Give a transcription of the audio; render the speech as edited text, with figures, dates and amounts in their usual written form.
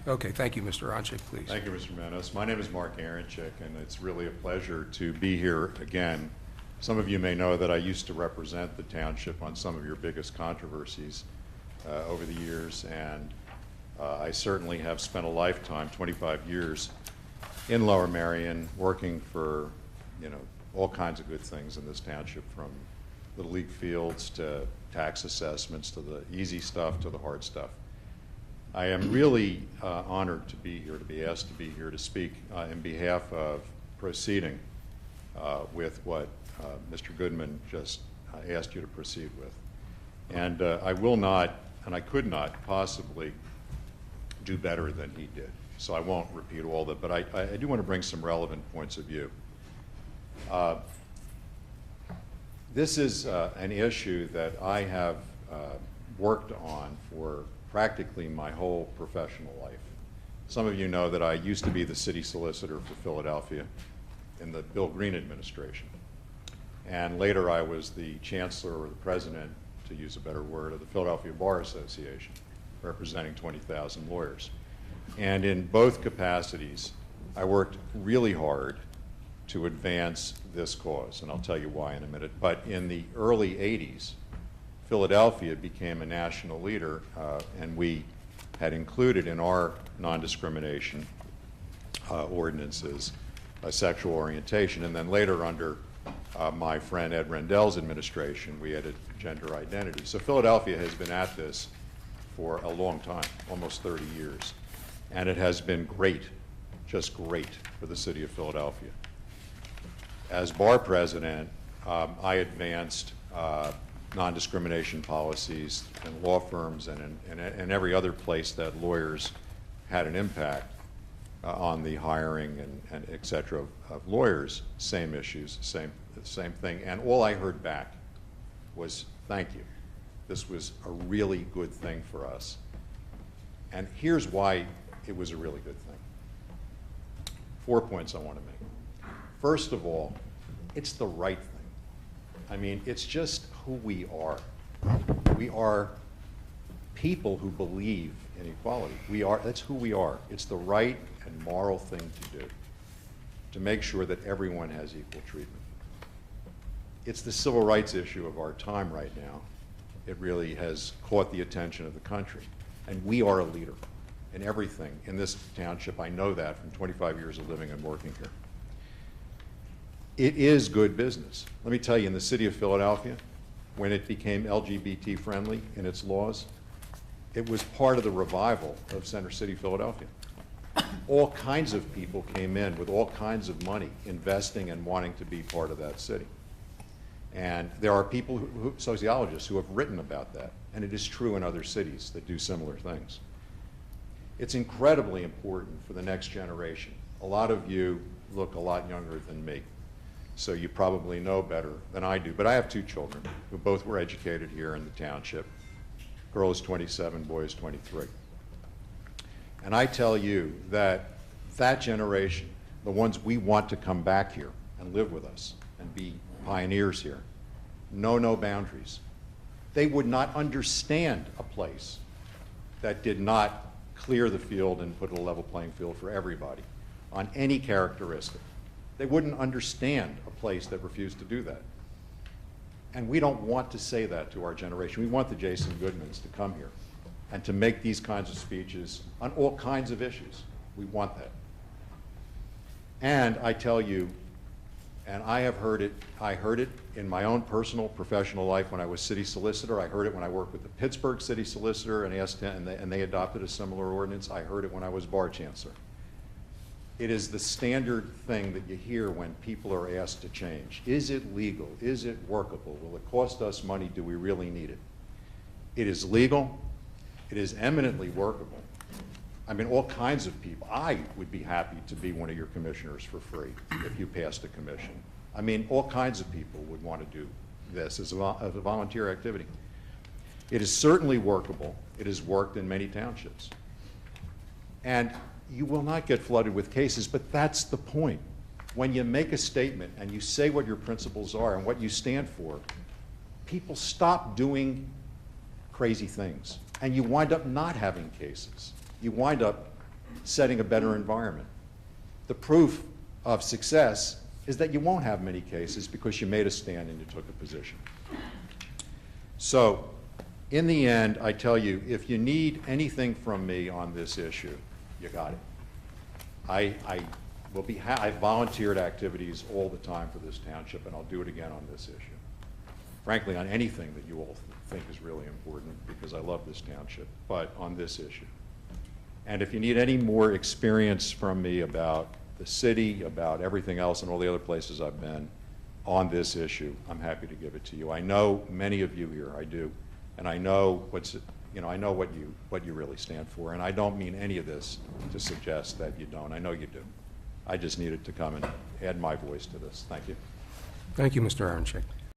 Okay, thank you, Mr. Aronchick, please. Thank you, Mr. Manos. My name is Mark Aronchick, and it's really a pleasure to be here again. Some of you may know that I used to represent the township on some of your biggest controversies over the years, and I certainly have spent a lifetime, 25 years, in Lower Merion, working for, all kinds of good things in this township, from Little League fields to tax assessments to the easy stuff to the hard stuff. I am really honored to be here, to be asked to be here to speak in behalf of proceeding with what Mr. Goodman just asked you to proceed with. And I will not, and I could not possibly do better than he did. So I won't repeat all that, but I do want to bring some relevant points of view. This is an issue that I have worked on for practically my whole professional life. Some of you know that I used to be the city solicitor for Philadelphia in the Bill Green administration. And later I was the chancellor or the president, to use a better word, of the Philadelphia Bar Association, representing 20,000 lawyers. And in both capacities, I worked really hard to advance this cause, and I'll tell you why in a minute. But in the early 80s, Philadelphia became a national leader, and we had included in our non-discrimination ordinances sexual orientation. And then later, under my friend Ed Rendell's administration, we added gender identity. So Philadelphia has been at this for a long time, almost 30 years. And it has been great, just great, for the city of Philadelphia. As bar president, I advanced non-discrimination policies in law firms and in every other place that lawyers had an impact on the hiring and et cetera of lawyers. Same issues, same thing. And all I heard back was, thank you. This was a really good thing for us. And here's why it was a really good thing. 4 points I want to make. First of all, it's the right thing. I mean, it's just who we are. We are people who believe in equality. That's who we are. It's the right and moral thing to do, to make sure that everyone has equal treatment. It's the civil rights issue of our time right now. It really has caught the attention of the country. And we are a leader in everything in this township. I know that from 25 years of living and working here. It is good business. Let me tell you, in the city of Philadelphia, when it became LGBT friendly in its laws, it was part of the revival of Center City, Philadelphia. All kinds of people came in with all kinds of money, investing and wanting to be part of that city. And there are people, sociologists, who have written about that, and it is true in other cities that do similar things. It's incredibly important for the next generation. A lot of you look a lot younger than me, so you probably know better than I do. But I have 2 children who both were educated here in the township. Girl is 27, boy is 23. And I tell you that that generation, the ones we want to come back here and live with us and be pioneers here, know no boundaries. They would not understand a place that did not clear the field and put a level playing field for everybody on any characteristic. They wouldn't understand a place that refused to do that. And we don't want to say that to our generation. We want the Jason Goodmans to come here and to make these kinds of speeches on all kinds of issues. We want that. And I tell you, and I have heard it, I heard it in my own personal professional life when I was city solicitor. I heard it when I worked with the Pittsburgh city solicitor and asked him, and they adopted a similar ordinance. I heard it when I was bar chancellor. It is the standard thing that you hear when people are asked to change. Is it legal? Is it workable? Will it cost us money? Do we really need it? It is legal. It is eminently workable. I mean, all kinds of people. I would be happy to be one of your commissioners for free if you passed a commission. I mean, all kinds of people would want to do this as a volunteer activity. It is certainly workable. It has worked in many townships. And you will not get flooded with cases, but that's the point. When you make a statement and you say what your principles are and what you stand for, people stop doing crazy things, and you wind up not having cases. You wind up setting a better environment. The proof of success is that you won't have many cases because you made a stand and you took a position. So, in the end, I tell you, if you need anything from me on this issue, you got it. I volunteered activities all the time for this township, and I'll do it again on this issue. Frankly, on anything that you all think is really important, because I love this township, but on this issue. And if you need any more experience from me about the city, about everything else and all the other places I've been on this issue, I'm happy to give it to you. I know many of you here, I do, and I know I know what you really stand for, and I don't mean any of this to suggest that you don't. I know you do. I just needed to come and add my voice to this. Thank you. Thank you, Mr. Aronchick.